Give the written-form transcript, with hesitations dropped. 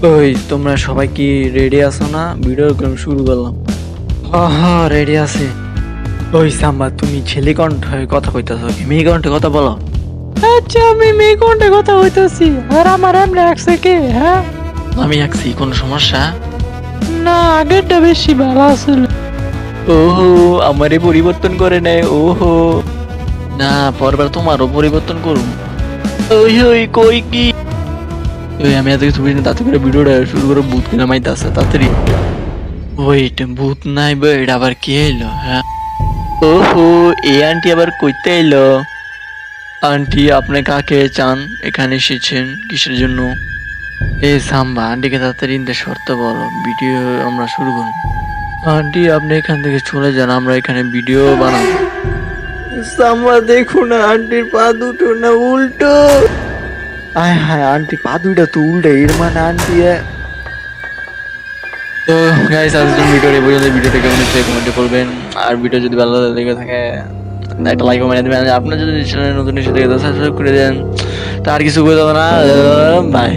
ওই তোমরা সবাই কি রেডি আছো না? ভিডিও শুরু করলাম। হ্যাঁ রেডি আছে। ওই সাম্বা, তুমি ছেলে কণ্ঠে কথা কইতাছো কি মেয়ে কণ্ঠে কথা বলো? আচ্ছা, আমি মেয়ে কণ্ঠে কথা হইতেছি। আর আমার এমনি রাখছে কে? হ্যাঁ, আমি আছি, কোনো সমস্যা? না, আগেরটা বেশি ভালো আছিল। ওহো, আমারে পরিবর্তন করে নেয়। ওহো, না পরবার তোমারও পরিবর্তন করুন। ওই ওই কই কি? ওই আমি এত কিছু বুঝি না, তাতে করে ভিডিওটা শুরু করে ভূত কিনা মাইতে আছে তাড়াতাড়ি। ওয়েট, ভূত নাই বে, এটা আবার কে এলো? হ্যাঁ, ওহো, এই আন্টি আবার কইতে এলো। আন্টি, আপনি কাকে চান? এখানে এসেছেন কিসের জন্য? এ সাম্বা, আন্টিকে তাড়াতাড়ি ইনতে শর্ত বলো, ভিডিও আমরা শুরু করুন। আন্টি, আপনি এখান থেকে চলে যান, আমরা এখানে ভিডিও বানাবো। সাম্বা দেখো না, আন্টির পা দুটো না উল্টো। আয় হায়, আন্টি পা দুইটা তো উল্টো, এর মানে আন্টি তো গাইস, আজকের ভিডিওর এই পর্যন্ত। ভিডিওটা কেমন হচ্ছে কমেন্টে করবেন। আর ভিডিও যদি ভালো লেগে থাকে একটা লাইক কমেন্ট দিবেন। আপনার যদি চ্যানেলে নতুন এসে থাকে সাবস্ক্রাইব করে দেন। তা আর কিছু করে দেবো না। বাই।